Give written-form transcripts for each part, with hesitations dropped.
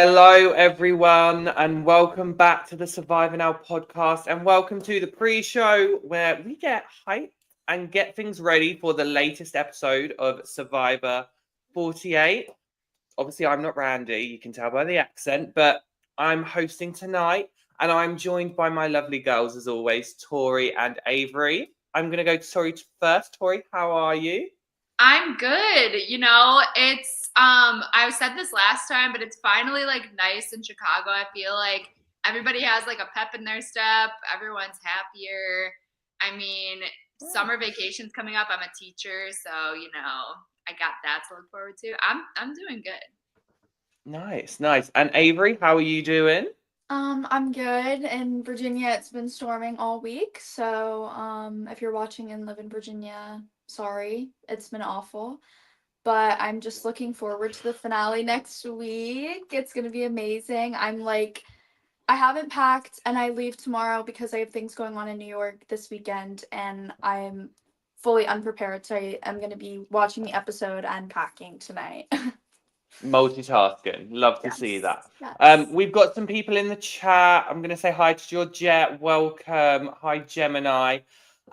Hello, everyone, and welcome back to the Survivor Now podcast. And welcome to the pre show where we get hyped and get things ready for the latest episode of Survivor 48. Obviously, I'm not Randy, you can tell by the accent, but I'm hosting tonight, and I'm joined by my lovely girls, as always, Tori and Avery. I'm going to go to Tori first. Tori, how are you? I'm good. I said this last time, but it's finally like nice in Chicago. I feel like everybody has like a pep in their step. Everyone's happier. I mean, summer vacation's coming up. I'm a teacher, so I got that to look forward to. I'm doing good. Nice. And Avery, how are you doing? I'm good. In Virginia, it's been storming all week. So, if you're watching and live in Virginia, sorry, it's been awful. But I'm just looking forward to the finale next week. It's gonna be amazing. I haven't packed and I leave tomorrow because I have things going on in New York this weekend and I'm fully unprepared. So I am gonna be watching the episode and packing tonight. Multitasking. Love to see that. Yes. We've got some people in the chat. I'm going to say hi to Georgette. Welcome. Hi, Gemini.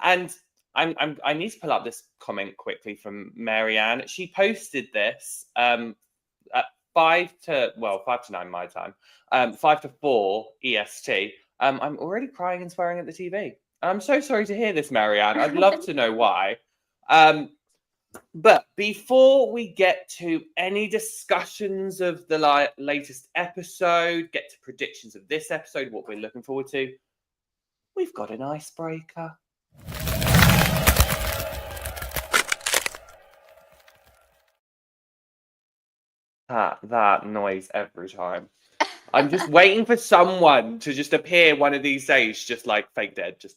And I need to pull up this comment quickly from Marianne. She posted this at 5 to 9 my time, 5 to 4 EST. I'm already crying and swearing at the TV. I'm so sorry to hear this, Marianne. I'd love to know why. But before we get to any discussions of the latest episode, get to predictions of this episode, what we're looking forward to, we've got an icebreaker. That noise every time. I'm just waiting for someone to just appear one of these days, just like fake dead. Just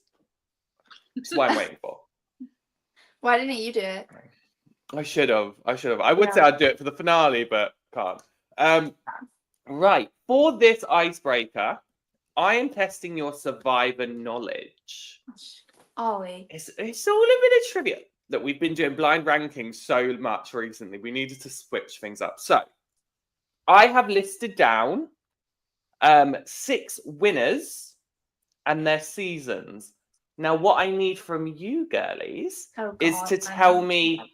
what I'm waiting for. Why didn't you do it? I should have. I would say I'd do it for the finale, but can't. Right. For this icebreaker, I am testing your Survivor knowledge. Ollie. It's all a bit of trivia that we've been doing blind rankings so much recently. We needed to switch things up. So I have listed down 6 winners and their seasons. Now, what I need from you girlies is to tell me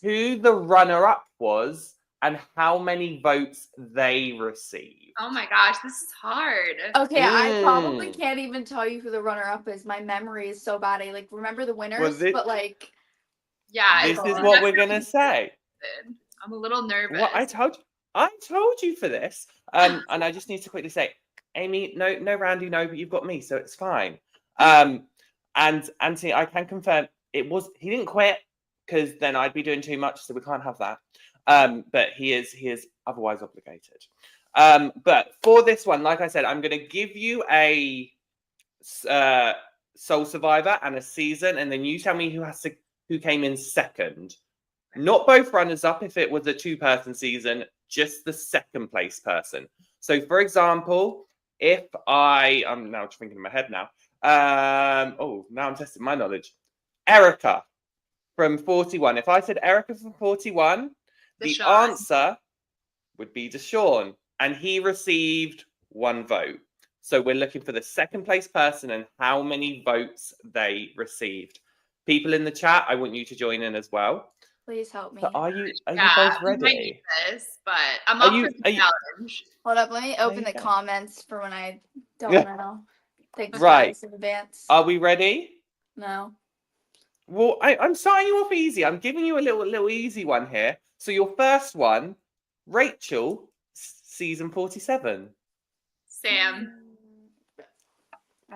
who the runner-up was and how many votes they received. Oh my gosh, this is hard. Okay, I probably can't even tell you who the runner-up is. My memory is so bad. I remember the winners, but this is what we're gonna say. I'm a little nervous. What I told you for this. And I just need to quickly say, Amy, no, Randy, no, but you've got me, so it's fine. And Anthony, I can confirm he didn't quit because then I'd be doing too much, so we can't have that. But he is otherwise obligated. But for this one, like I said, I'm going to give you a Soul Survivor and a season, and then you tell me who came in second. Not both runners up if it was a 2-person season, just the second place person. So, for example, if I'm now thinking in my head now. Now I'm testing my knowledge. Erica from 41. If I said Erica from 41, the answer would be Deshawn, and he received 1 vote. So we're looking for the second place person and how many votes they received. People in the chat, I want you to join in as well. Please help me. So are you both ready? This, but I'm up for the challenge. Hold up, let me open the comments for when I don't know. Thanks right in advance. Are we ready? No. Well, I'm starting you off easy. I'm giving you a little easy one here. So your first one, Rachel, season 47. Sam.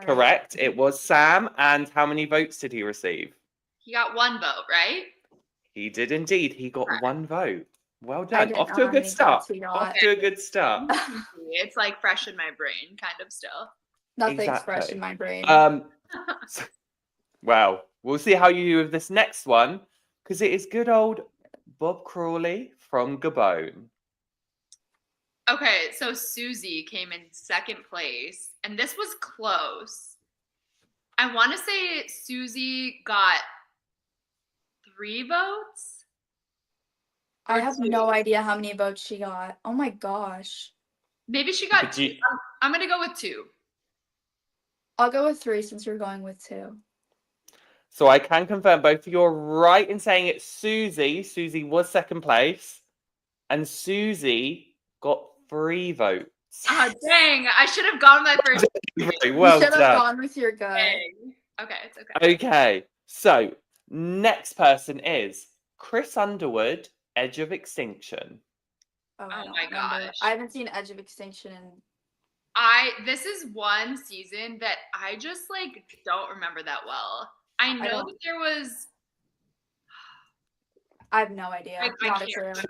Correct. It was Sam. And how many votes did he receive? He got 1 vote, right? He did indeed. He got 1 vote. Well done. Off to a good start. It's like fresh in my brain, kind of still. Nothing's fresh in my brain. Well, we'll see how you do with this next one, because it is good old Bob Crawley from Gabon. Okay, so Susie came in second place, and this was close. I want to say Susie got 3 votes. I have no idea how many votes she got. Oh my gosh. Maybe she got But you- I'm gonna go with 2. I'll go with 3 since you're going with 2. So I can confirm both of you are right in saying it's Susie. Susie was second place. And Susie got 3 votes. Oh, dang. I should have gone with my first. Very You well should have done. gone with your gut. Dang. Okay, it's okay. Okay, so next person is Chris Underwood, Edge of Extinction. Oh, Oh I don't my remember. gosh. I haven't seen Edge of Extinction in This is one season that I just like don't remember that well. I know don't- that there was I have no idea. I Not a can't clue. remember.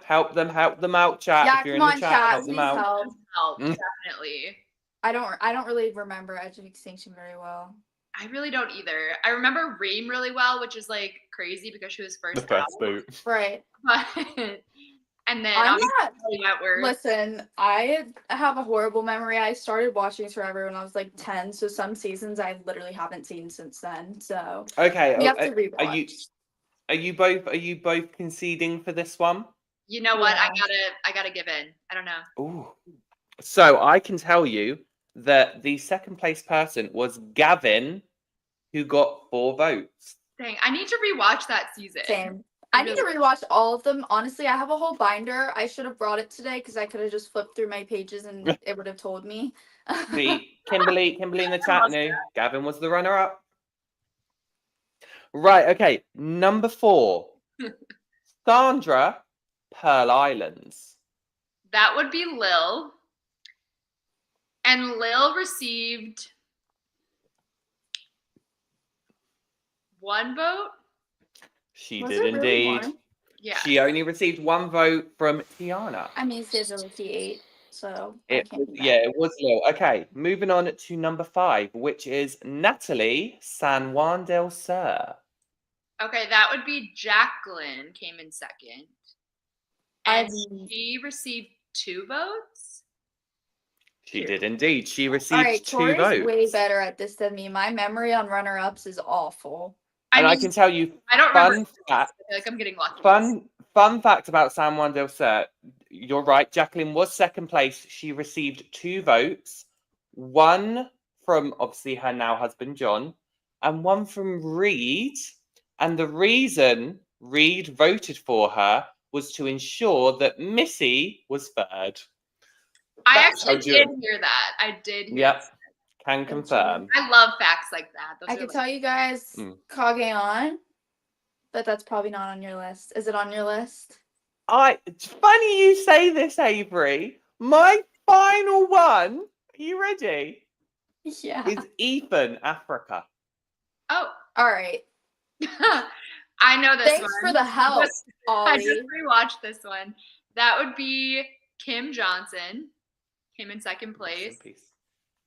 Help them out, chat. Yeah, If you're come in on, the chat, chat. help them Please out. help. Help, Mm. definitely. I don't really remember Edge of Extinction very well. I really don't either. I remember Reem really well, which is like crazy because she was The first first out. boot. Right. But and then I'm obviously not. Cartoon Network. Listen, I have a horrible memory. I started watching Forever when I was like 10, so some seasons I literally haven't seen since then. So Okay, we have to rewatch. are you both conceding for this one? You know what? Yeah. I gotta give in. I don't know. Ooh. So I can tell you that the second place person was Gavin, who got 4 votes. Dang, I need to rewatch that season. Same. I need to rewatch all of them. Honestly, I have a whole binder. I should have brought it today because I could have just flipped through my pages and it would have told me. See, Kimberly in the chat knew Gavin was the runner-up. Right, okay. Number 4. Sandra, Pearl Islands. That would be Lil. And Lil received 1 vote. She Was did it really indeed. one? Yeah. She only received 1 vote from Tiana. I mean, it says it was the 8, so I It can't be mad. yeah, it was low. Okay, moving on to number 5, which is Natalie San Juan del Sur. Okay, that would be Jacqueline came in second. And she received 2 votes. She did indeed. She All received right, 2 Tori's votes. way better at this than me. My memory on runner-ups is awful. I can tell you, I don't fun remember. fact, I feel like I'm getting lucky. fun fact about San Juan del Sur. You're right. Jacqueline was second place. She received 2 votes, 1 from obviously her now husband John, and 1 from Reed. And the reason Reed voted for her was to ensure that Missy was third. I That's how actually did hear that. I did hear Yep, that. can confirm. I love facts like that. Those I are can like- tell you guys Kage-on, but that's probably not on your list. Is it on your list? It's funny you say this, Avery. My final one, are you ready? Yeah. Is Ethan, Africa. Oh, All right. I know this Thanks one. for the help, I Ollie. just rewatched this one. That would be Kim Johnson. Came in second place.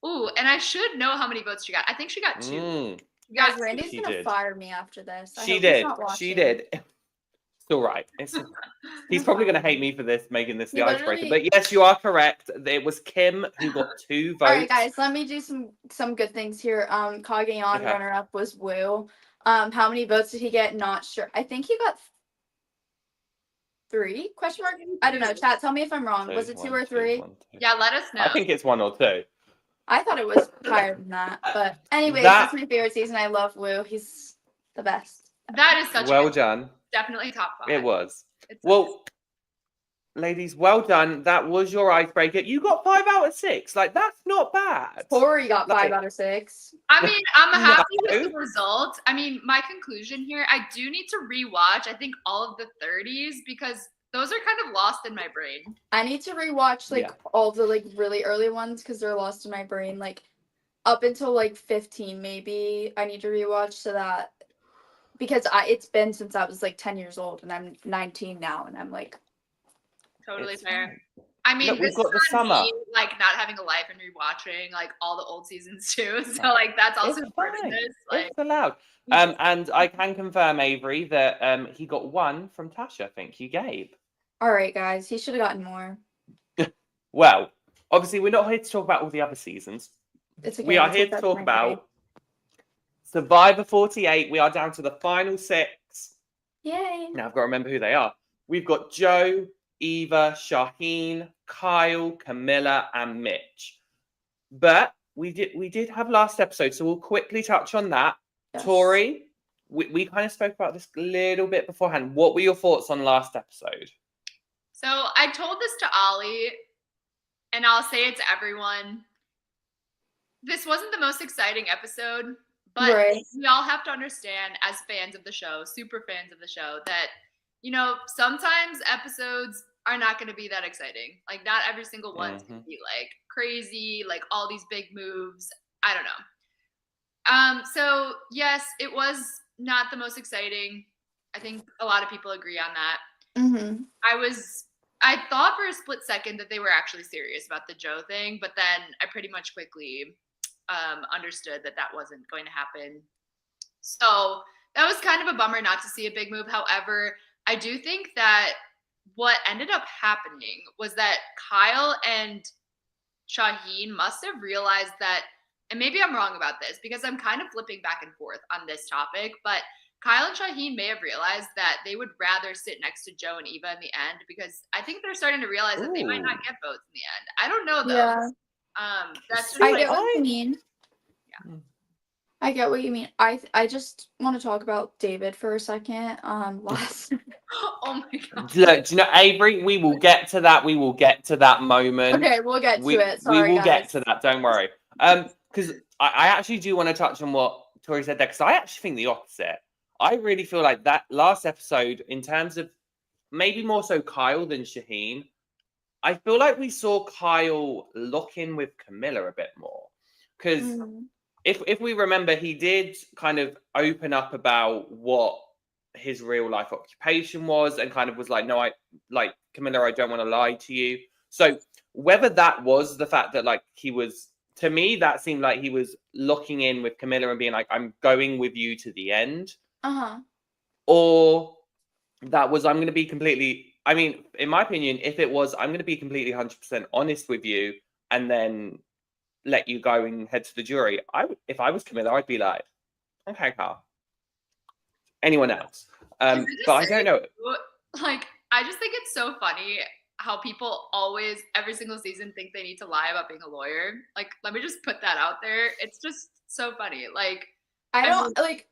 Ooh, and I should know how many votes she got. I think she got 2. Mm, She got Guys, Randy's She gonna did. fire me after this. I she hope did. He's not She watching. did. It's all right. He's probably going to hate me for this, making this the icebreaker. But yes, you are correct. It was Kim who got 2 votes. All right, guys, let me do some good things here. Kage-on Okay. runner-up was Woo. How many votes did he get? Not sure. I think he got 3? Question mark? I don't know. Chat, tell me if I'm wrong. Was it 2 or 3? Yeah, let us know. I think it's 1 or 2. I thought it was higher than that. But anyways, That- it's my favorite season. I love Woo. He's the best. That is such Well a good, done. definitely top 5. It was. It's Well, ladies, well done. That was your icebreaker. You got 5 out of 6. Like, that's not bad. Tori got 5 Like- out of 6. I mean, I'm happy No. with the result. I mean, my conclusion here, I do need to rewatch, I think, all of the 30s because those are kind of lost in my brain. I need to rewatch like Yeah. all the like really early ones because they're lost in my brain. Like up until like 15, maybe I need to rewatch so that because it's been since I was like 10 years old and I'm 19 now and I'm like Totally It's fair. fine. I mean, Look, we've this got is the on summer. me, like not having a life and rewatching like all the old seasons too. So like that's also It's part of fine. this. Like It's allowed. And I can confirm, Avery, that he got 1 from Tasha. Thank you, Gabe. all right, guys, he should have gotten more. Well, obviously, we're not here to talk about all the other seasons. It's okay. We are I'll here take to that talk my about Survivor 48. We are down to the final 6. grade. Yay. Now I've got to remember who they are. We've got Joe, Eva, Shaheen, Kyle, Camilla, and Mitch. But we did have last episode, so we'll quickly touch on that. Yes. Tori, we kind of spoke about this a little bit beforehand. What were your thoughts on last episode? So I told this to Ollie, and I'll say it to everyone. This wasn't the most exciting episode, but Right. we all have to understand as fans of the show, super fans of the show, that, you know, sometimes episodes are not going to be that exciting. Like, not every single one's going to be like crazy, like all these big moves. I don't know. So yes, it was not the most exciting. I think a lot of people agree on that. Mm-hmm. I thought for a split second that they were actually serious about the Joe thing, but then I pretty much quickly understood that that wasn't going to happen. So that was kind of a bummer not to see a big move. However, I do think that what ended up happening was that Kyle and Shaheen must have realized that, and maybe I'm wrong about this because I'm kind of flipping back and forth on this topic, but Kyle and Shaheen may have realized that they would rather sit next to Joe and Eva in the end because I think they're starting to realize that they might not get votes in the end. I don't know though. Yeah. That's just I like, get what you mean. Yeah. I get what you mean. I just want to talk about David for a second. Last. Oh my god. Look, do you know, Avery, we will get to that. We will get to that moment. Okay, we'll get to it. We Sorry, will guys. get to that. Don't worry. Because I actually do want to touch on what Tori said there, because I actually think the opposite. I really feel like that last episode, in terms of maybe more so Kyle than Shaheen, I feel like we saw Kyle lock in with Camilla a bit more. Because if we remember, he did kind of open up about what his real life occupation was and kind of was like, no, I like Camilla, I don't want to lie to you. So whether that was the fact that like he was, to me, that seemed like he was locking in with Camilla and being like, I'm going with you to the end. Or that was, I'm going to be completely, I mean, in my opinion, if it was, I'm going to be completely 100% honest with you and then let you go and head to the jury. If I was Camilla, I'd be like, okay, Carl. Anyone else? But I don't know. Like, I just think it's so funny how people always, every single season, think they need to lie about being a lawyer. Like, let me just put that out there. It's just so funny. Like, I don't like.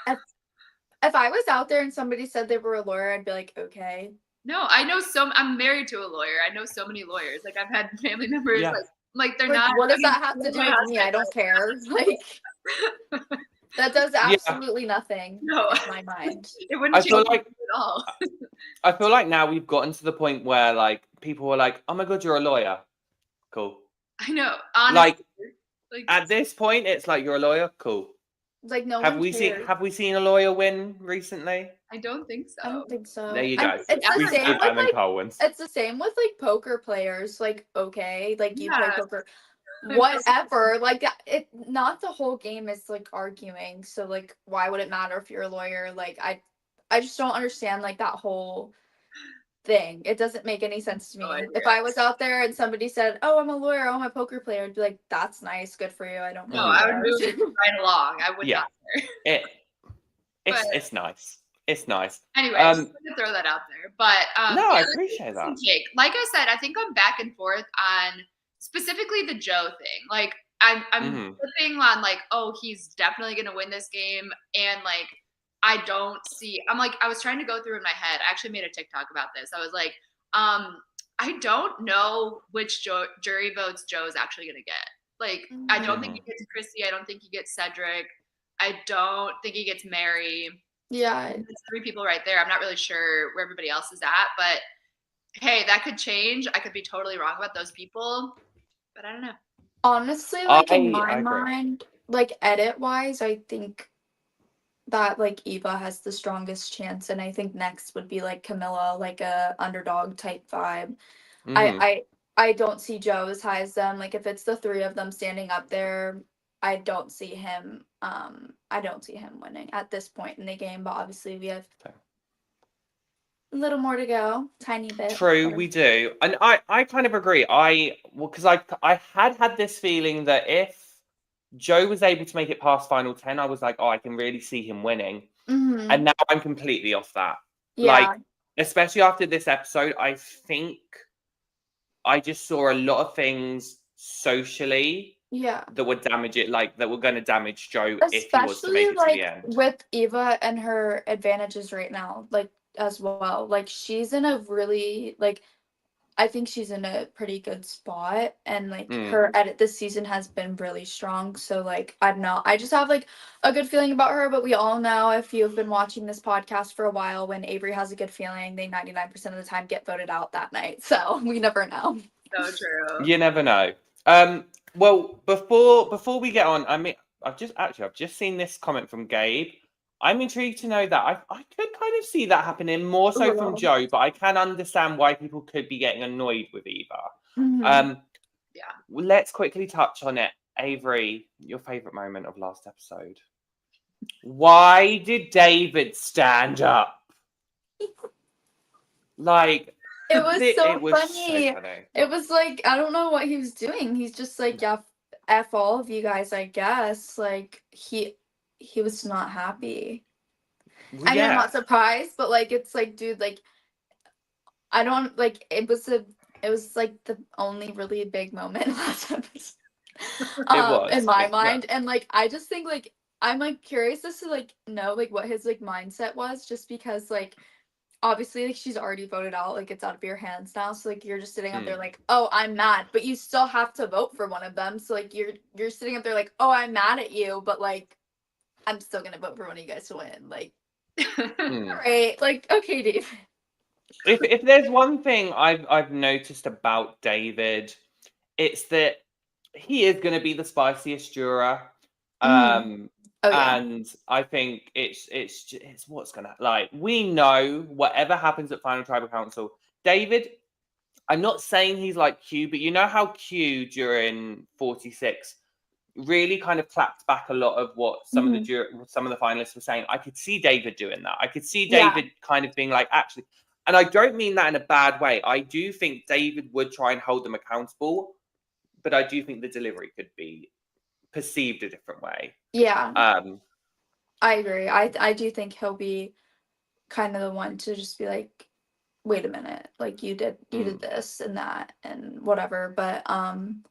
If I was out there and somebody said they were a lawyer, I'd be like, okay. No, I know I'm married to a lawyer. I know so many lawyers. Like, I've had family members like they're not. What does that have to do with me? I don't care. Like, that does absolutely nothing in my mind. It wouldn't change at all. I feel like now we've gotten to the point where like people are like, oh my god, you're a lawyer. Cool. I know. Honestly, like at this point, it's like, you're a lawyer. Cool. Like, no have one we cares. have we seen a lawyer win recently? I don't think so. I don't think so. There you go. It's the same with like poker players. Like, okay, like you play poker, whatever. Like, it not the whole game is like arguing. So like, why would it matter if you're a lawyer? Like, I just don't understand like that whole thing. It doesn't make any sense to me. If I was out there and somebody said, "Oh, I'm a lawyer, oh, I'm a poker player," I'd be like, "That's nice, good for you." I don't. No, I would move right along. I would not care. It's nice. It's nice. Anyway, I'm just gonna throw that out there. But no, I appreciate that. Jake, like I said, I think I'm back and forth on specifically the Joe thing. Like, I'm flipping on like, oh, he's definitely gonna win this game, and like, I don't see. I'm like, I was trying to go through in my head. I actually made a TikTok about this. I was like, I don't know which jury votes Joe's actually gonna get. Like, I don't think he gets Chrissy. I don't think he gets Cedric. I don't think he gets Mary. Yeah, there's 3 people right there. I'm not really sure where everybody else is at, but hey, that could change. I could be totally wrong about those people, but I don't know. Honestly, like in my mind, like edit wise, I think that like Eva has the strongest chance, and I think next would be like Camilla, like a underdog type vibe. I don't see Joe as high as them. Like, if it's the 3 of them standing up there, I don't see him winning at this point in the game, but obviously we have a little more to go, tiny bit. True, we do. And I kind of agree. Because I had this feeling that if Joe was able to make it past final 10, I was like, oh, I can really see him winning. And now I'm completely off that. Yeah. especially after this episode, I think I just saw a lot of things socially Yeah. that would damage it, like that were going to damage Joe if he was to Especially make it to the end. with Eva and her advantages right now, like as well. Like she's in a really I think she's in a pretty good spot, and like her edit this season has been really strong. So like I don't know, I just have like a good feeling about her. But we all know, if you've been watching this podcast for a while, when Avery has a good feeling, they 99% of the time get voted out that night. So we never know. So true. You never know. Well, before we get on, I mean, I've just seen this comment from Gabe. I'm intrigued to know that I could kind of see that happening more so from Joe, but I can understand why people could be getting annoyed with Eva. Mhm. Yeah. Let's quickly touch on it. Avery, your favorite moment of last episode. Why did David stand up? Like, It was so funny. So funny. It was like, I don't know what he was doing. He's just like, yeah, F all of you guys, I guess. Like he was not happy. Well, I mean, I'm yeah. not surprised, but like it's like, dude, like I don't like it was like the only really big moment last episode. In my mind. And like I just think like I'm like curious as to like know like what his like mindset was, just because like obviously like she's already voted out, like it's out of your hands now, so like you're just sitting up there like, oh, I'm mad, but you still have to vote for one of them, so like you're sitting up there like, oh, I'm mad at you, but like I'm still gonna vote for one of you guys to win. Like all right, like okay, Dave. If there's one thing I've noticed about David, it's that he is going to be the spiciest juror. And I think it's what's gonna, like, we know whatever happens at Final Tribal Council, David, I'm not saying he's like Q, but you know how Q during 46 really kind of clapped back a lot of what some of the finalists were saying. I could see David doing that. I could see David kind of being like, actually, and I don't mean that in a bad way. I do think David would try and hold them accountable, but I do think the delivery could be perceived a different way. Yeah. I agree. I do think he'll be kind of the one to just be like, wait a minute, like you did this and that and whatever. But I'm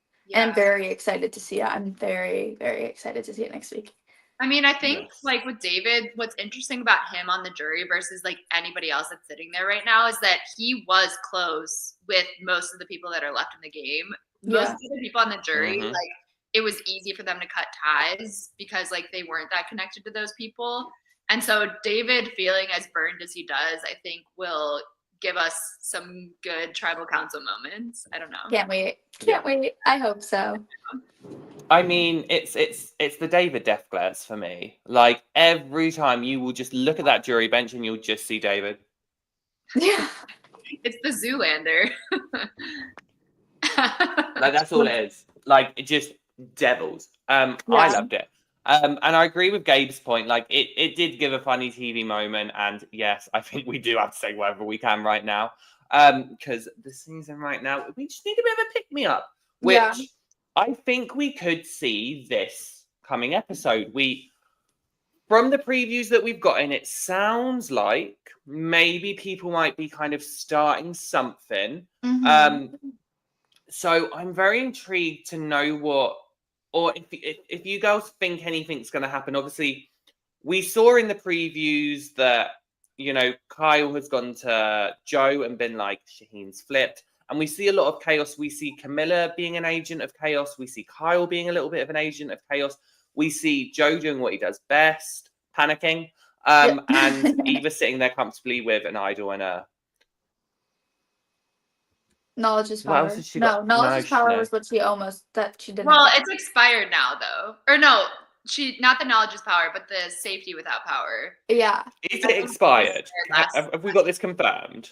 very excited to see it. I'm very, very excited to see it next week. I mean, I think like with David, what's interesting about him on the jury versus like anybody else that's sitting there right now is that he was close with most of the people that are left in the game. Most of the people on the jury, like it was easy for them to cut ties because like they weren't that connected to those people. And so David feeling as burned as he does, I think will give us some good tribal council moments. I don't know. Can't wait. I hope so. I mean, it's the David death glares for me. Like every time you will just look at that jury bench and you'll just see David. Yeah. It's the Zoolander. Like that's all it is. Like it just devils. I loved it. And I agree with Gabe's point. Like it did give a funny TV moment, and yes, I think we do have to say whatever we can right now. Because the season right now, we just need a bit of a pick me up, which I think we could see this coming episode. From the previews that we've gotten, it sounds like maybe people might be kind of starting something. So I'm very intrigued to know what, or if you girls think anything's going to happen. Obviously, we saw in the previews that, you know, Kyle has gone to Joe and been like, Shaheen's flipped. And we see a lot of chaos. We see Camilla being an agent of chaos. We see Kyle being a little bit of an agent of chaos. We see Joe doing what he does best, panicking, and Eva sitting there comfortably with an idol and a... Knowledge is power. Knowledge is power was what she didn't. Well, it's expired now, though. Or no, not the knowledge is power, but the safety without power. Yeah. Is it expired? Have we got this confirmed?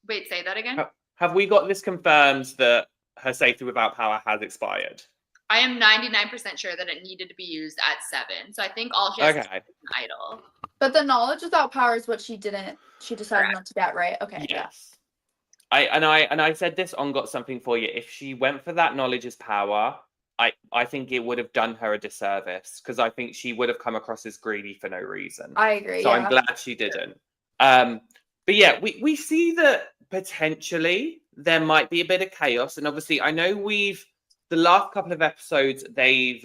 Wait, say that again? Have we got this confirmed that her safety without power has expired? I am 99% sure that it needed to be used at 7. So I think all she has to do is an idol. But the knowledge without power is what she decided not to get, right? Okay. Yes. I said this on Got Something For You. If she went for that knowledge is power, I think it would have done her a disservice, because I think she would have come across as greedy for no reason. I agree. So I'm glad she didn't. But yeah, we see that potentially there might be a bit of chaos. And obviously, I know the last couple of episodes, they've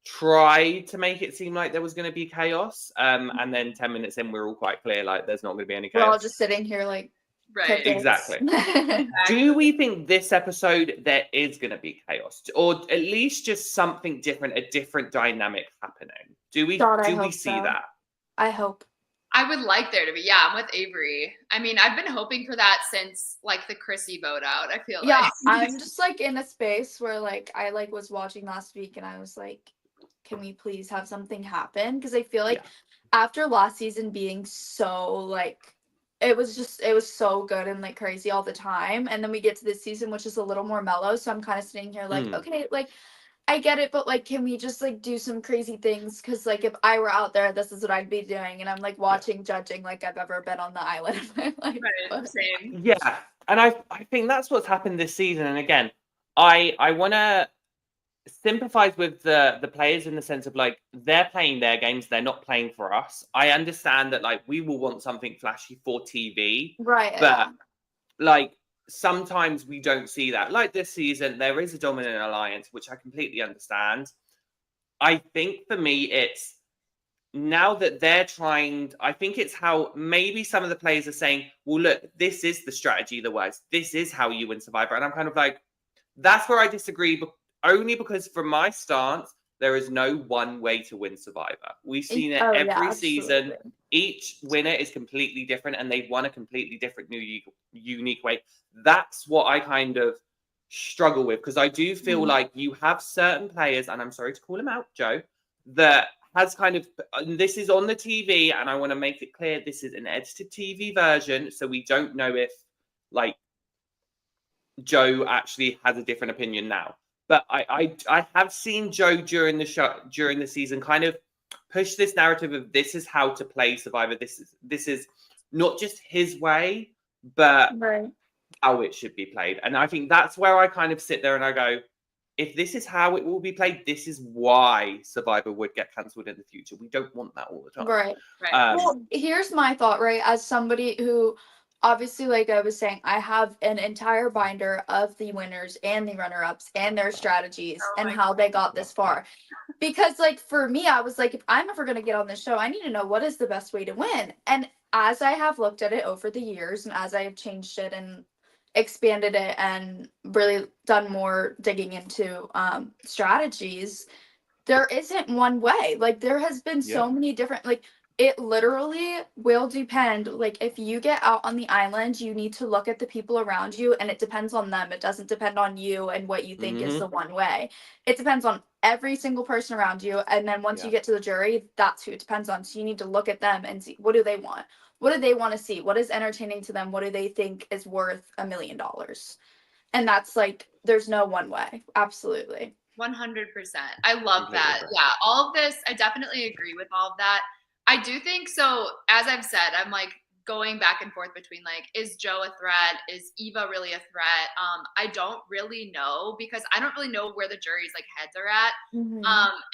tried to make it seem like there was going to be chaos. And then 10 minutes in, we're all quite clear, like, there's not going to be any chaos. We're all just sitting here like, Right. Exactly. Do we think this episode there is going to be chaos, or at least just something different, a different dynamic happening? Do we see that? I hope. I would like there to be. Yeah, I'm with Avery. I mean, I've been hoping for that since like the Chrissy vote out. I feel Yeah, like. I'm just like in a space where like I like was watching last week and I was like, can we please have something happen? Because I feel like after last season being so like it was so good and like crazy all the time, and then we get to this season which is a little more mellow, so I'm kind of sitting here like, okay, like I get it, but like can we just like do some crazy things? Because like if I were out there, this is what I'd be doing, and I'm like watching judging like I've ever been on the island of my life. Right, same. Yeah, and I think that's what's happened this season. And again, I want to sympathize with the players in the sense of like they're playing their games, they're not playing for us. I understand that like we will want something flashy for TV, right? But like sometimes we don't see that. Like this season, there is a dominant alliance, which I completely understand. I think for me, it's now that they're trying. I think it's how maybe some of the players are saying, "Well, look, this is the strategy that works. This is how you win Survivor," and I'm kind of like, that's where I disagree. Only because from my stance, there is no one way to win Survivor. We've seen it every season. Each winner is completely different and they've won a completely different, unique way. That's what I kind of struggle with, because I do feel like you have certain players, and I'm sorry to call him out, Joe, that has kind of, and this is on the TV, and I want to make it clear this is an edited TV version, so we don't know if like Joe actually has a different opinion now. But I have seen Joe during the season kind of push this narrative of this is how to play Survivor. This is not just his way, but how it should be played. And I think that's where I kind of sit there and I go, if this is how it will be played, this is why Survivor would get cancelled in the future. We don't want that all the time. Right. Well, here's my thought, right? As somebody who obviously, like I was saying, I have an entire binder of the winners and the runner-ups and their strategies and how they got this far. Because, like, for me, I was like, if I'm ever going to get on this show, I need to know what is the best way to win. And as I have looked at it over the years and as I have changed it and expanded it and really done more digging into strategies, there isn't one way. Like, there has been so many different, like, it literally will depend. Like, if you get out on the island, you need to look at the people around you, and it depends on them. It doesn't depend on you and what you think is the one way. It depends on every single person around you. And then once you get to the jury, that's who it depends on. So you need to look at them and see, what do they want? What do they want to see? What is entertaining to them? What do they think is worth $1 million? And that's like, there's no one way. Absolutely. 100%. I love that. Yeah, all of this, I definitely agree with all of that. I do think so. As I've said, I'm like going back and forth between like, is Joe a threat? Is Eva really a threat? I don't really know, because I don't really know where the jury's like heads are at.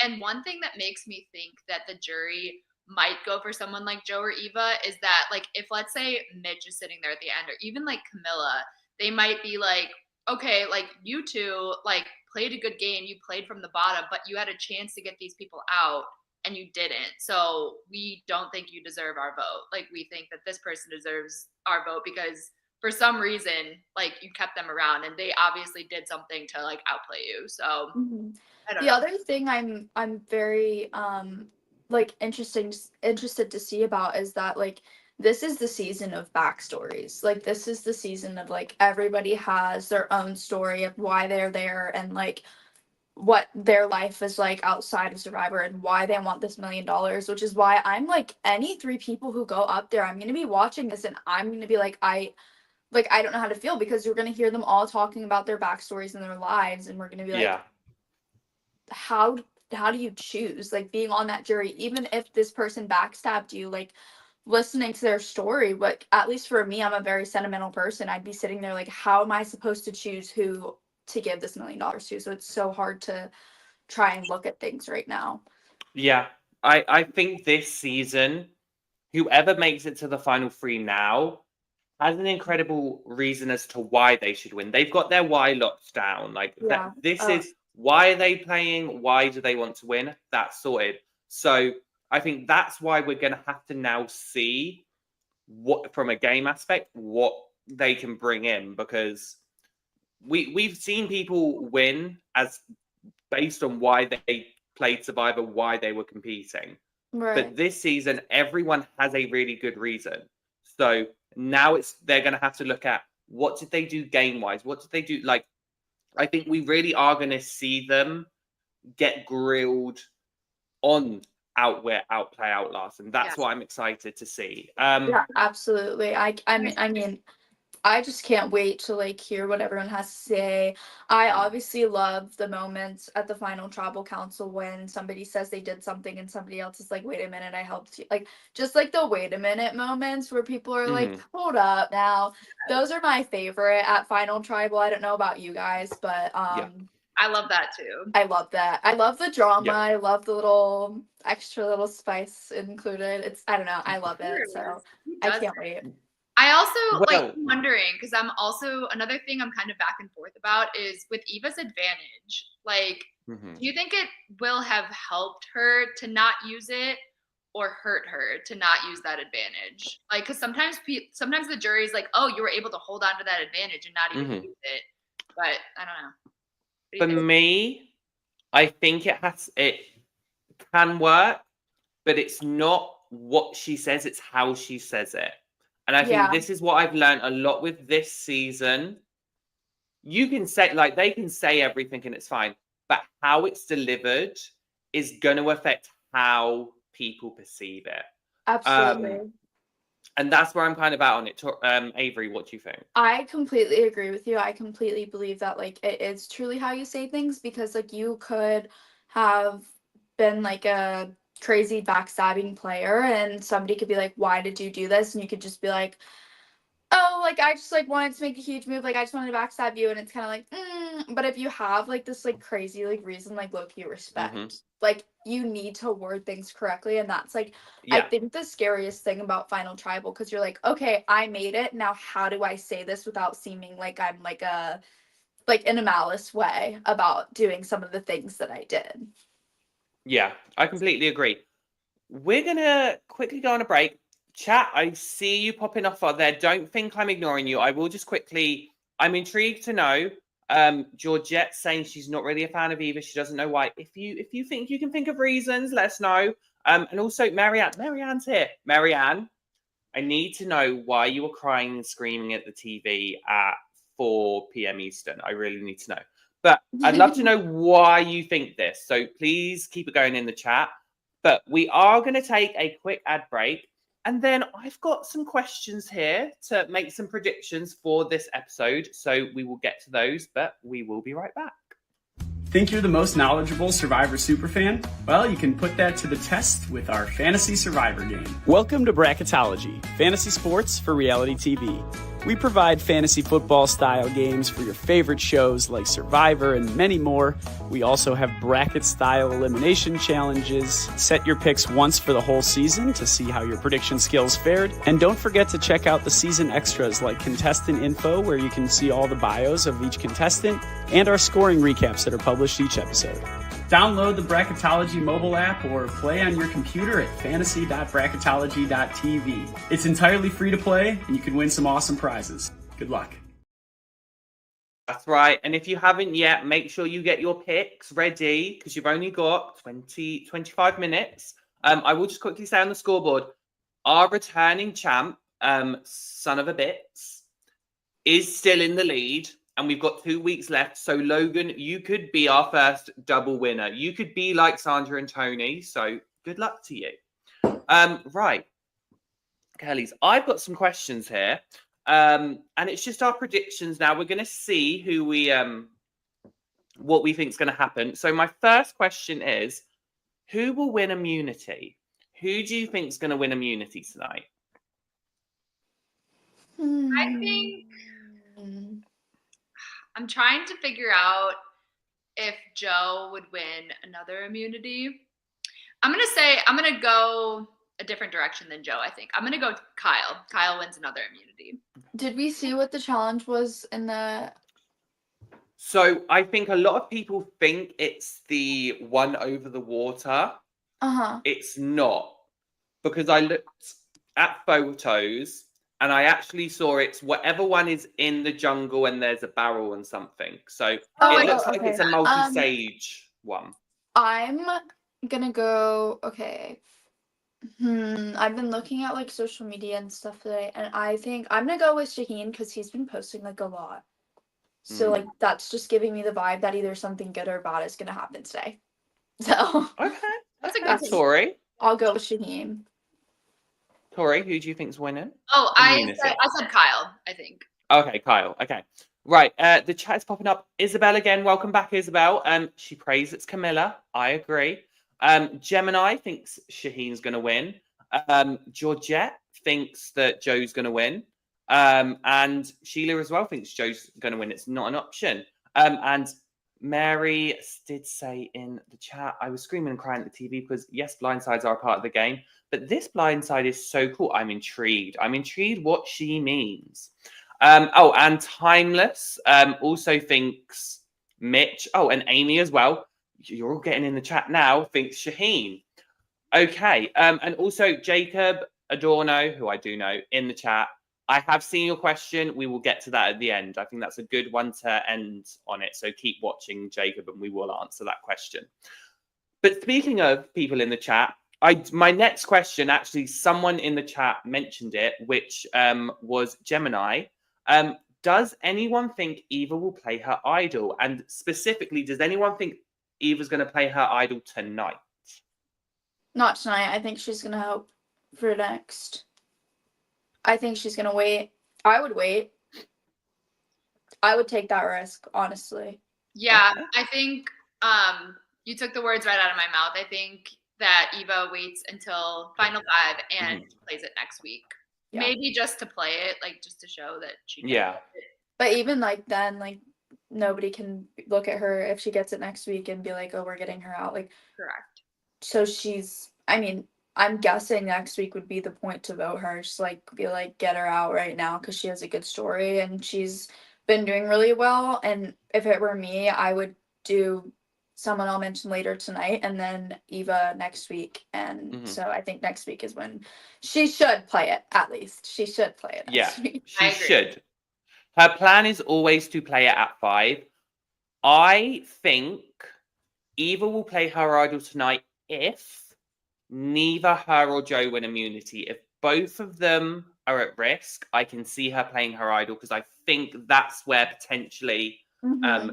And one thing that makes me think that the jury might go for someone like Joe or Eva is that, like, if let's say Mitch is sitting there at the end, or even like Camilla, they might be like, okay, like you two like played a good game, you played from the bottom, but you had a chance to get these people out and you didn't. So we don't think you deserve our vote. Like, we think that this person deserves our vote because for some reason, like, you kept them around and they obviously did something to like outplay you. So I don't know. The other thing I'm very like interested to see about is that like this is the season of backstories. Like, this is the season of like everybody has their own story of why they're there and like what their life is like outside of Survivor and why they want this $1 million, which is why I'm like, any 3 people who go up there, I'm going to be watching this and I'm going to be like, I don't know how to feel, because you're going to hear them all talking about their backstories and their lives. And we're going to be like, how do you choose, like, being on that jury, even if this person backstabbed you, like, listening to their story. But at least for me, I'm a very sentimental person. I'd be sitting there like, how am I supposed to choose who to give this $1 million to? So it's so hard to try and look at things right now. Yeah, I think this season whoever makes it to the final 3 now has an incredible reason as to why they should win. They've got their why locked down. Like Yeah. this is why are they playing? Why do they want to win? That's sorted. So I think that's why we're going to have to now see what, from a game aspect, what they can bring in, because we've seen people win as based on why they played Survivor, why they were competing. Right. But this season, everyone has a really good reason. So now they're going to have to look at what did they do game wise? What did they do? Like, I think we really are going to see them get grilled on outplay, outlast, and that's what I'm excited to see. Yeah, absolutely. I mean, I just can't wait to like hear what everyone has to say. I obviously love the moments at the final tribal council when somebody says they did something and somebody else is like, wait a minute, I helped you. Like, just like the wait a minute moments where people are like, hold up now. Those are my favorite at final tribal. I don't know about you guys, but I love that too. I love that. I love the drama. I love the little extra little spice included. I don't know. I love it. So I can't wait. I also like wondering, because I'm also, another thing I'm kind of back and forth about is with Eva's advantage. Like, do you think it will have helped her to not use it or hurt her to not use that advantage? Like, because sometimes the jury's like, oh, you were able to hold on to that advantage and not even use it. But I don't know. For me, I think it can work, but it's not what she says, it's how she says it. And I think this is what I've learned a lot with this season. You can say, like, they can say everything and it's fine, but how it's delivered is going to affect how people perceive it. Absolutely. And that's where I'm kind of out on it. Avery, what do you think? I completely agree with you. I completely believe that, like, it is truly how you say things, because, like, you could have been, like, a crazy backstabbing player and somebody could be like, why did you do this? And you could just be like, oh, like, I just, like, wanted to make a huge move. Like, I just wanted to backstab you. And it's kind of like, But if you have, like, this, like, crazy, like, reason, like, low-key respect, like, you need to word things correctly. And that's, like, I think the scariest thing about Final Tribal, because you're like, okay, I made it. Now, how do I say this without seeming like I'm, like, in a malice way about doing some of the things that I did? Yeah, I completely agree. We're going to quickly go on a break. Chat, I see you popping off there. Don't think I'm ignoring you. I will just quickly, I'm intrigued to know. Georgette saying she's not really a fan of Eva. She doesn't know why. If you think you can think of reasons, let us know. And also Marianne's here. Marianne, I need to know why you were crying and screaming at the TV at 4 p.m. Eastern. I really need to know. But I'd love to know why you think this. So please keep it going in the chat. But we are going to take a quick ad break. And then I've got some questions here to make some predictions for this episode. So we will get to those, but we will be right back. Think you're the most knowledgeable Survivor superfan? Well, you can put that to the test with our Fantasy Survivor game. Welcome to Bracketology, fantasy sports for reality TV. We provide fantasy football-style games for your favorite shows like Survivor and many more. We also have bracket-style elimination challenges. Set your picks once for the whole season to see how your prediction skills fared. And don't forget to check out the season extras like contestant info, where you can see all the bios of each contestant, and our scoring recaps that are published each episode. Download the Bracketology mobile app or play on your computer at fantasy.bracketology.tv. It's entirely free to play, and you can win some awesome prizes. Good luck. That's right. And if you haven't yet, make sure you get your picks ready, because you've only got 25 minutes. I will just quickly say on the scoreboard, our returning champ, Son of a Bits, is still in the lead. And we've got 2 weeks left. So, Logan, you could be our first double winner. You could be like Sandra and Tony. So, good luck to you. Right. Kelly's, I've got some questions here. And it's just our predictions now. We're going to see who what we think is going to happen. So, my first question is, who will win immunity? Who do you think is going to win immunity tonight? I think... I'm trying to figure out if Joe would win another immunity. I'm going to go a different direction than Joe, I think. I'm going to go Kyle. Kyle wins another immunity. Did we see what the challenge was in the... So I think a lot of people think it's the one over the water. Uh-huh. It's not, because I looked at photos and I actually saw it's whatever one is in the jungle and there's a barrel and something. So it looks like it's a multi-stage one. I'm gonna go, okay. I've been looking at like social media and stuff today, and I think I'm gonna go with Shaheen because he's been posting like a lot. So like that's just giving me the vibe that either something good or bad is gonna happen today. So Okay. That's a good That's- Tori. I'll go with Shaheen. Tori, who do you think's winning? Oh, I Immunity. said Kyle, I think. Okay, Kyle. Okay. Right. The chat's popping up. Isabel again. Welcome back, Isabel. She prays it's Camilla. I agree. Gemini thinks Shaheen's gonna win. Georgette thinks that Joe's gonna win. And Sheila as well thinks Joe's gonna win. It's not an option. And Mary did say in the chat, I was screaming and crying at the TV because yes, blindsides are a part of the game, but this blindside is so cool. I'm intrigued. I'm intrigued what she means. Oh, and Timeless also thinks Mitch. Oh, and Amy as well. You're all getting in the chat now. Thinks Shaheen. Okay. And also Jacob Adorno, who I do know, in the chat. I have seen your question. We will get to that at the end. I think that's a good one to end on it. So keep watching, Jacob, and we will answer that question. But speaking of people in the chat, my next question, actually, someone in the chat mentioned it, which was Gemini. Does anyone think Eva will play her idol? And specifically, does anyone think Eva's going to play her idol tonight? Not tonight. I think she's gonna hope for next. I think she's gonna wait. I would wait. I would take that risk, honestly. Yeah, Okay. I think you took the words right out of my mouth. I think that Eva waits until Final Five and plays it next week. Yeah. Maybe just to play it, like just to show that she can. Yeah. But even like then, like nobody can look at her if she gets it next week and be like, oh, we're getting her out. Like, Correct. so I mean, I'm guessing next week would be the point to vote her. Just like be like, get her out right now because she has a good story and she's been doing really well. And if it were me, I would do someone I'll mention later tonight and then Eva next week. And so I think next week is when she should play it, at least. She should play it next week. She should. Her plan is always to play it at 5. I think Eva will play her idol tonight if neither her or Joe win immunity. If both of them are at risk, I can see her playing her idol because I think that's where potentially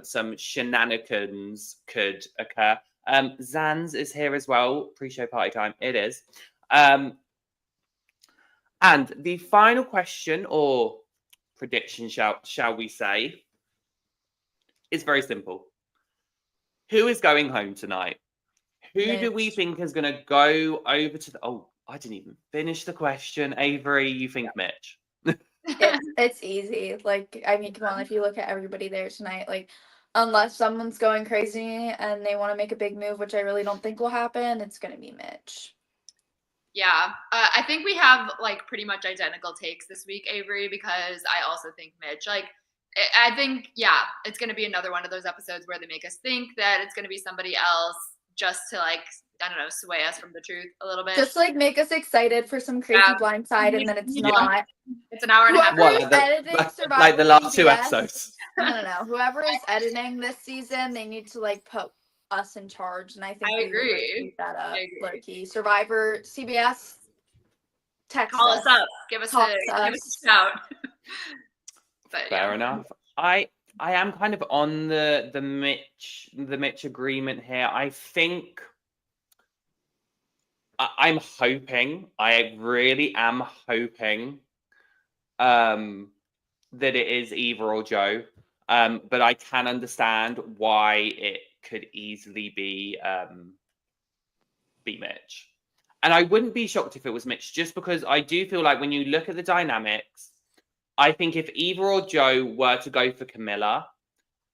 some shenanigans could occur. Zanz is here as well. Pre-show party time. It is. And the final question or prediction, shall we say, is very simple. Who is going home tonight? Who do we think is going to go over to the... Oh, I didn't even finish the question. Avery, you think Mitch? It's easy. Like, I mean, come on, if you look at everybody there tonight, like, unless someone's going crazy and they want to make a big move, which I really don't think will happen, it's going to be Mitch. Yeah, I think we have like pretty much identical takes this week, Avery, because I also think Mitch. Like, I think, yeah, it's going to be another one of those episodes where they make us think that it's going to be somebody else just to like, I don't know, sway us from the truth a little bit. Just like make us excited for some crazy blindside and then it's not. It's an hour and a half. Like the last 2 episodes. No. Whoever is editing this season, they need to like put us in charge. And I think we agree. would keep that up. Low key. Survivor, CBS, text Call us up. Give us a shout. But, fair enough. I am kind of on the Mitch agreement here. I think I'm hoping, I really am hoping that it is Eva or Joe. But I can understand why it could easily be Mitch. And I wouldn't be shocked if it was Mitch, just because I do feel like when you look at the dynamics, I think if Eva or Joe were to go for Camilla,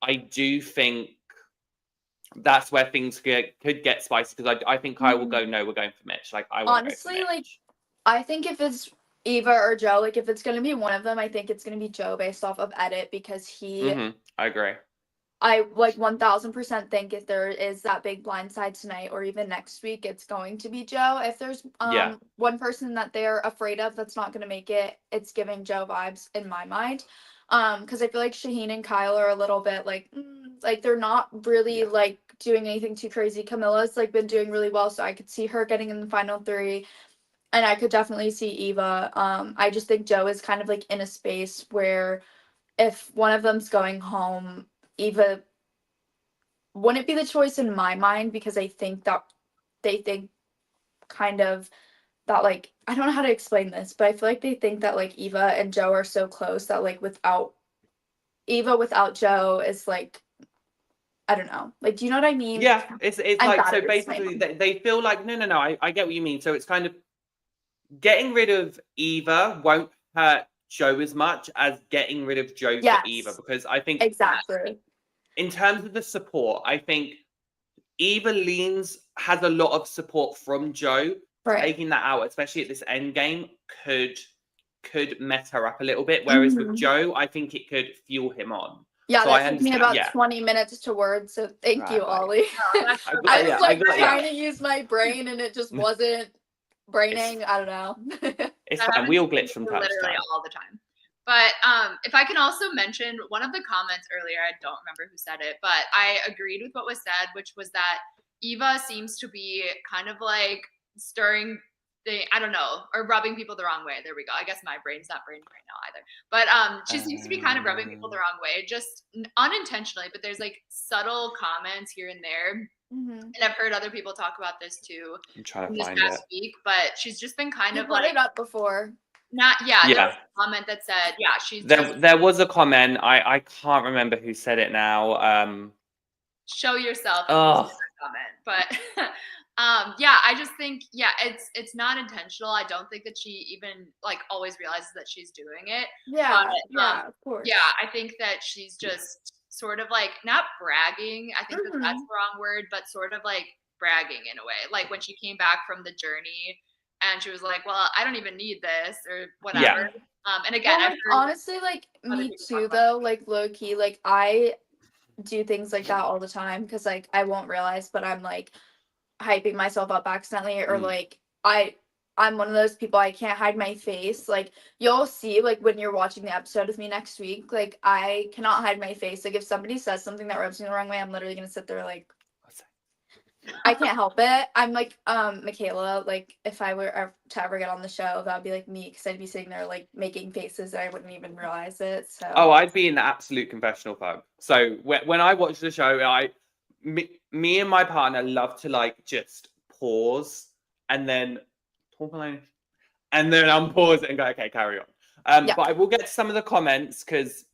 I do think that's where things could get spicy, because I think Kyle will go, no, we're going for Mitch. Like, I want to go for Honestly, Mitch. like, I think if it's Eva or Joe, like, if it's going to be one of them, I think it's going to be Joe based off of edit, because I agree. I, like, 1000% think if there is that big blindside tonight or even next week, it's going to be Joe. If there's one person that they're afraid of that's not going to make it, it's giving Joe vibes in my mind. Because I feel like Shaheen and Kyle are a little bit like they're not really like doing anything too crazy. Camilla's like been doing really well, so I could see her getting in the final 3, and I could definitely see Eva. I just think Joe is kind of like in a space where if one of them's going home, Eva wouldn't be the choice in my mind, because I think that they think kind of that, like, I don't know how to explain this, but I feel like they think that like Eva and Joe are so close that like without Joe is like, I don't know. Like, do you know what I mean? Yeah, it's like, so basically explaining. they feel like, no, I get what you mean. So it's kind of getting rid of Eva won't hurt Joe as much as getting rid of Joe for Eva, because I think Exactly. in terms of the support, I think Eva has a lot of support from Joe. Right. Taking that out, especially at this end game, could mess her up a little bit. Whereas with Joe, I think it could fuel him on. Yeah, so that took me about 20 minutes to word, so thank you, Ollie. I was like trying to use my brain and it just wasn't braining. I don't know. It's fine. We all glitch from time to literally time. all the time. But if I can also mention one of the comments earlier, I don't remember who said it, but I agreed with what was said, which was that Eva seems to be kind of like stirring I don't know, or rubbing people the wrong way. There we go. I guess my brain's not braining right now either. But she seems to be kind of rubbing people the wrong way, just unintentionally. But there's like subtle comments here and there. And I've heard other people talk about this too. I'm trying to this find past week, but she's just been kind You of brought like it up before. There was a comment that said, she's there was a comment. I can't remember who said it now. Show yourself. Oh. Comment, but I just think it's not intentional. I don't think that she even like always realizes that she's doing it. Of course. I think that she's just sort of like not bragging. I think that's the wrong word, but sort of like bragging in a way. Like when she came back from the journey and she was like, well, I don't even need this or whatever. And again, honestly, like me too though, like low key, like I do things like that all the time, because like I won't realize, but I'm like hyping myself up accidentally, or like I'm one of those people, I can't hide my face. Like you'll see, like when you're watching the episode with me next week, like I cannot hide my face. Like if somebody says something that rubs me the wrong way, I'm literally gonna sit there like I can't help it. I'm like Michaela, like if I were to ever get on the show, that would be like me, because I'd be sitting there like making faces and I wouldn't even realize it. So I'd be in the absolute confessional pub. So when I watch the show, me and my partner love to like just pause and then talk alone, and then unpause it and go, okay, carry on. But I will get to some of the comments because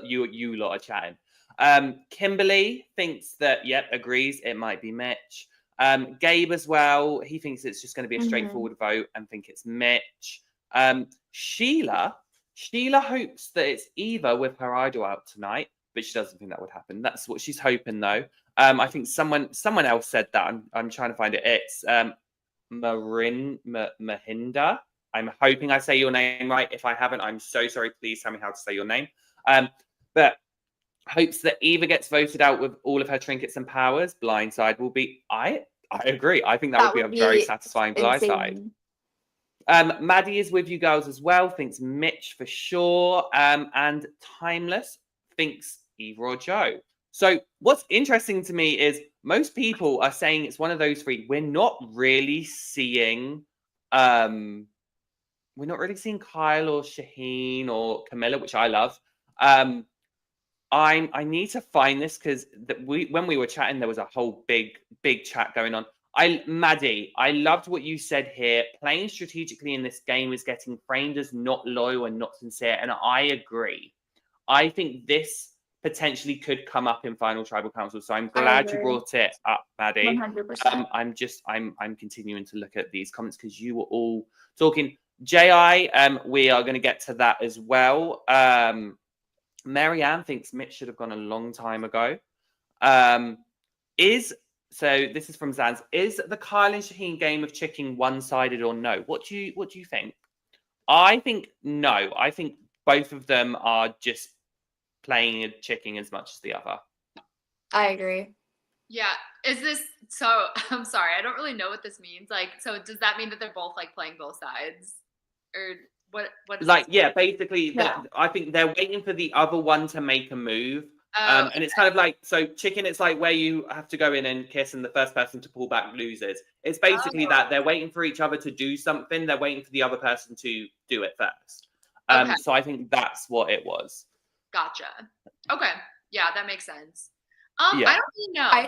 you lot are chatting. Kimberly thinks that, agrees it might be Mitch. Gabe as well, he thinks it's just going to be a straightforward vote and think it's Mitch. Sheila hopes that it's Eva with her idol out tonight, but she doesn't think that would happen. That's what she's hoping though. I think someone else said that. I'm trying to find it. It's Mahinda. I'm hoping I say your name right. If I haven't, I'm so sorry. Please tell me how to say your name. But hopes that Eva gets voted out with all of her trinkets and powers. Blindside will be. I agree. I think that would be a very satisfying blindside. Maddie is with you girls as well. Thinks Mitch for sure. And Timeless thinks Eva or Joe. So what's interesting to me is most people are saying it's one of those three. We're not really seeing Kyle or Shaheen or Camilla, which I love. I need to find this because when we were chatting, there was a whole big chat going on. Maddie, I loved what you said here. Playing strategically in this game is getting framed as not loyal and not sincere, and I agree. I think this potentially could come up in Final Tribal Council, so I'm glad you brought it up, Maddie. 100%. I'm continuing to look at these comments because you were all talking. J.I., we are going to get to that as well. Marianne thinks Mitch should have gone a long time ago. So this is from Zans. Is the Kyle and Shaheen game of chicken one-sided or no? What do you think? I think no. I think both of them are just playing chicken as much as the other. I agree. Yeah. Is this so? I'm sorry, I don't really know what this means. Like, so does that mean that they're both like playing both sides, or what? What is Like, this? yeah, basically, Yeah. I think they're waiting for the other one to make a move. Oh, And it's kind of like, so chicken, it's like where you have to go in and kiss and the first person to pull back loses. It's basically that they're waiting for each other to do something. They're waiting for the other person to do it first. Okay. So I think that's what it was. Gotcha. Okay. Yeah, that makes sense. Yeah. I don't really know.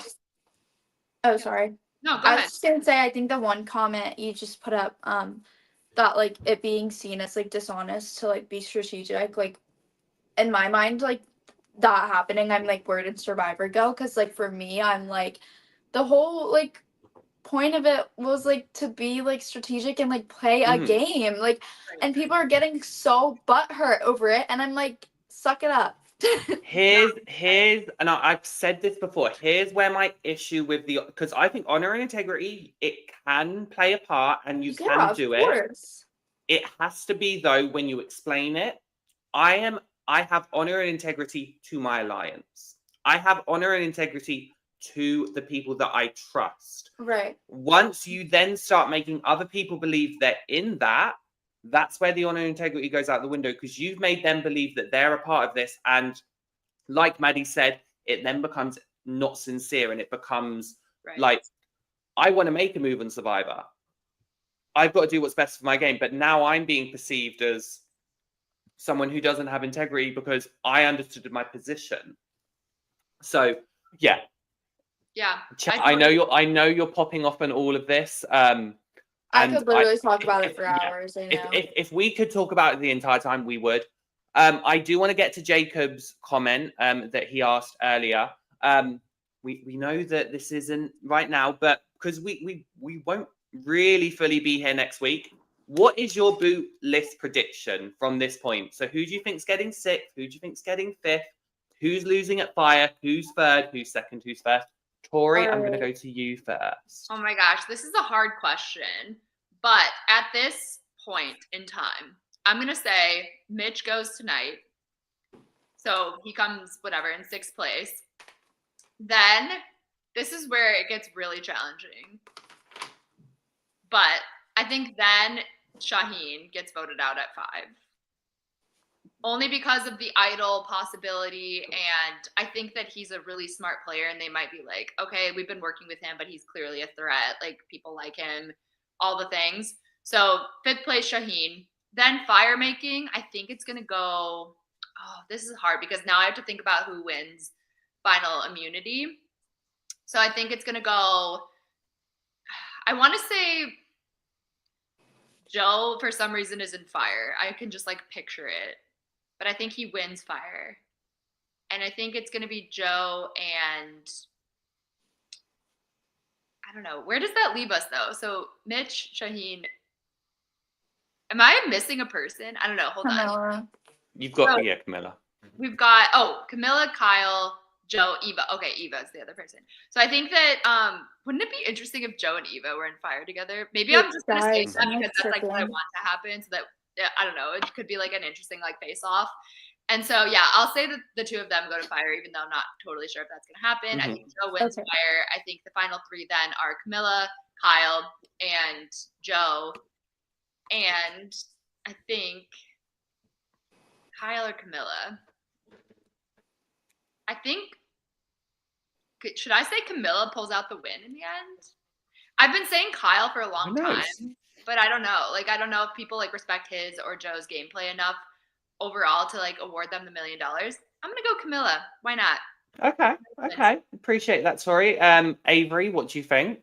Oh, sorry. No, go I was ahead. just gonna say, I think the one comment you just put up, that like it being seen as like dishonest to like be strategic, like in my mind, like that happening, I'm like, where did Survivor go? Because like for me, I'm like, the whole like point of it was like to be like strategic and like play a game, like, and people are getting so butthurt over it, and I'm like, suck it up. Here's and I've said this before. Here's where my issue with because I think honor and integrity, it can play a part and you can do it. Course. It has to be though when you explain it. I have honor and integrity to my alliance. I have honor and integrity to the people that I trust. Right. Once you then start making other people believe they're in that, that's where the honor and integrity goes out the window, because you've made them believe that they're a part of this. And like Maddie said, it then becomes not sincere and it becomes like, I want to make a move on Survivor. I've got to do what's best for my game. But now I'm being perceived as someone who doesn't have integrity because I understood my position. So, yeah. Yeah. I know you're popping off on all of this. I could literally talk about it for hours. I know. If we could talk about it the entire time, we would. I do want to get to Jacob's comment that he asked earlier. We know that this isn't right now, but because we won't really fully be here next week. What is your boot list prediction from this point? So who do you think's getting sixth? Who do you think's getting fifth? Who's losing at fire? Who's third? Who's second? Who's first? Tori, I'm going to go to you first. Oh my gosh, this is a hard question. But at this point in time, I'm going to say Mitch goes tonight. So he comes, whatever, in sixth place. Then this is where it gets really challenging. But I think then Shaheen gets voted out at 5. Only because of the idol possibility, and I think that he's a really smart player, and they might be like, okay, we've been working with him, but he's clearly a threat. Like, people like him, all the things. So 5th place, Shaheen. Then fire making, I think it's going to go, oh, this is hard because now I have to think about who wins final immunity. So I think it's going to go, I want to say Joe, for some reason, is in fire. I can just like picture it. But I think he wins fire. And I think it's going to be Joe and I don't know. Where does that leave us, though? So Mitch, Shaheen. Am I missing a person? I don't know. Hold on. You've got, Camilla. We've got, Camilla, Kyle, Joe, Eva. Okay, Eva is the other person. So I think that, wouldn't it be interesting if Joe and Eva were in fire together? Maybe I'm just going to say that because that's like what I want to happen. So that, I don't know, it could be like an interesting like face off. And so, yeah, I'll say that the 2 of them go to fire, even though I'm not totally sure if that's going to happen. I think Joe wins fire. I think the final 3 then are Camilla, Kyle, and Joe. And I think Kyle or Camilla. I think, should I say Camilla pulls out the win in the end? I've been saying Kyle for a long time, but I don't know. Like, I don't know if people like respect his or Joe's gameplay enough overall to like award them the $1 million. I'm going to go Camilla. Why not? Okay. Appreciate that, Tori. Avery, what do you think?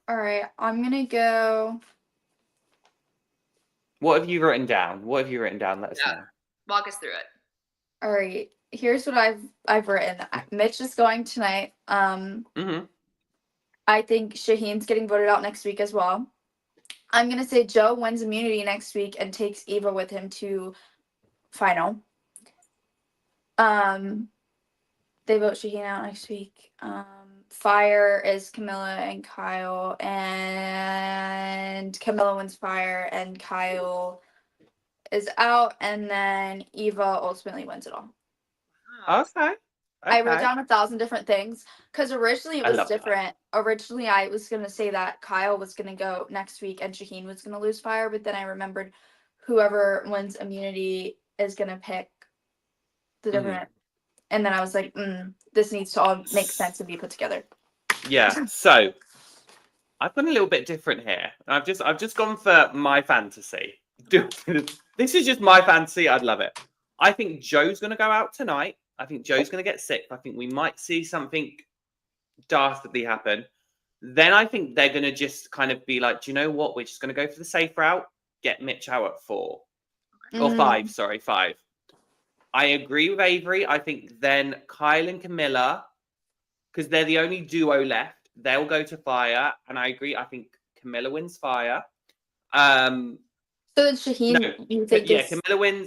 All right. I'm going to go. What have you written down? Let us know. Walk us through it. All right. Here's what I've written. Mitch is going tonight. I think Shaheen's getting voted out next week as well. I'm going to say Joe wins immunity next week and takes Eva with him to final. They vote Shaheen out next week. Fire is Camilla and Kyle, and Camilla wins Fire, and Kyle is out, and then Eva ultimately wins it all. Okay. I wrote down 1,000 different things because originally it I was love that. different. Originally, I was going to say that Kyle was going to go next week and Shaheen was going to lose Fire, but then I remembered whoever wins immunity is going to pick the different. And then I was like, this needs to all make sense and be put together. Yeah. So I've gone a little bit different here. I've just gone for my fantasy. This is just my fantasy. I'd love it. I think Joe's going to go out tonight. I think Joe's going to get sick. I think we might see something dastardly happen. Then I think they're going to just kind of be like, do you know what? We're just going to go for the safe route. Get Mitch out at 4. Or 5. Sorry, 5. I agree with Avery. I think then Kyle and Camilla, because they're the only duo left, they'll go to Fire. And I agree. I think Camilla wins Fire. So then Shaheen, you think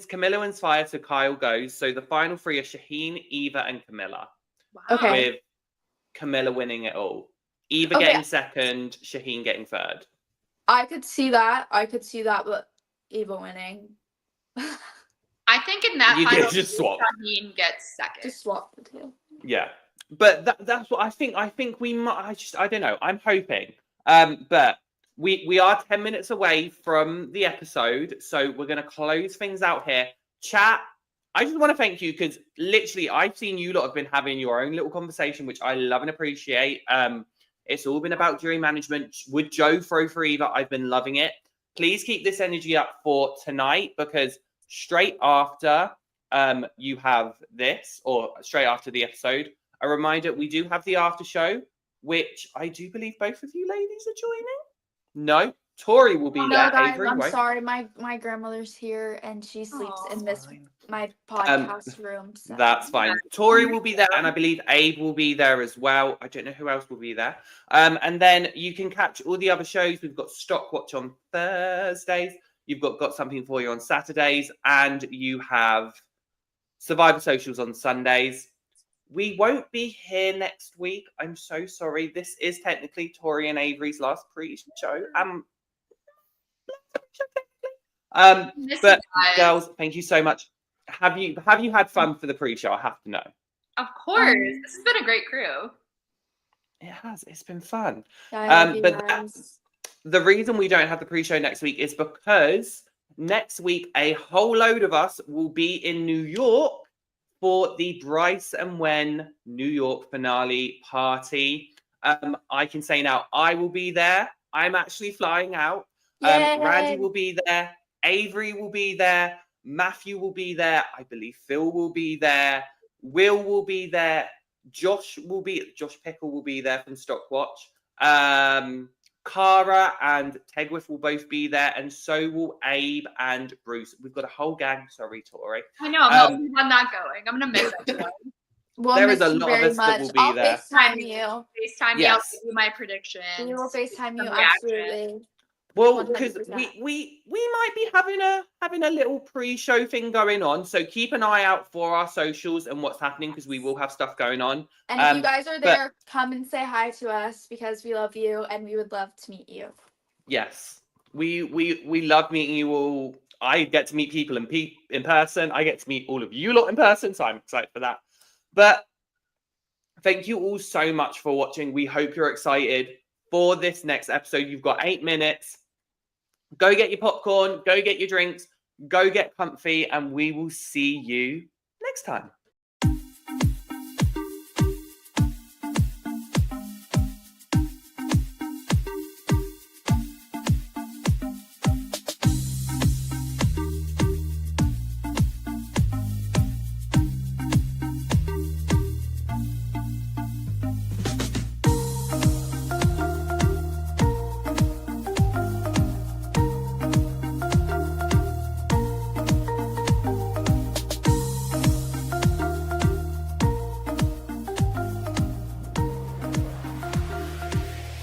Camilla wins Fire, so Kyle goes. So the final 3 are Shaheen, Eva, and Camilla. Wow. Okay. With Camilla winning it all. Eva getting second, Shaheen getting third. I could see that, but Eva winning. I think in that You final, just swap. Shaheen gets second. Just swap the two. Yeah, but that's what I think. I think we might. I don't know. I'm hoping. But we are 10 minutes away from the episode, so we're gonna close things out here. Chat. I just want to thank you because literally I've seen you lot have been having your own little conversation, which I love and appreciate. It's all been about jury management. Would Joe throw for Eva? I've been loving it. Please keep this energy up for tonight because straight after you have this, or straight after the episode, a reminder, we do have the after show, which I do believe both of you ladies are joining. No, Tori will be there. Guys, Avery, I'm won't. sorry. My grandmother's here and she sleeps in this my podcast room. So. That's fine. Tori will be there, and I believe Abe will be there as well. I don't know who else will be there. And then you can catch all the other shows. We've got Stock Watch on Thursdays. You've got something for you on Saturdays, and you have Survivor Socials on Sundays. We won't be here next week. I'm so sorry. This is technically Tori and Avery's last pre-show. But girls, thank you so much. Have you had fun for the pre-show? I have to know. Of course. This has been a great crew. It has. It's been fun. But the reason we don't have the pre-show next week is because next week a whole load of us will be in New York for the Bryce and Wen New York finale party. I can say now I will be there. I'm actually flying out. Randy will be there. Avery will be there. Matthew will be there. I believe Phil will be there. Will be there. Josh Pickle will be there from Stockwatch. Cara and Tegwith will both be there, and so will Abe and Bruce. We've got a whole gang. Sorry, Tori. I know. I'm not going. I'm gonna miss it. There is a lot of us that will be there. FaceTime you. FaceTime me. I'll give you my predictions. We will FaceTime you. Reaction. Absolutely. Well, because we might be having a little pre-show thing going on, so keep an eye out for our socials and what's happening because we will have stuff going on. And if you guys are there, come and say hi to us because we love you and we would love to meet you. Yes, we love meeting you all. I get to meet people in person. I get to meet all of you lot in person, so I'm excited for that. But thank you all so much for watching. We hope you're excited for this next episode. You've got 8 minutes. Go get your popcorn, go get your drinks, go get comfy, and we will see you next time.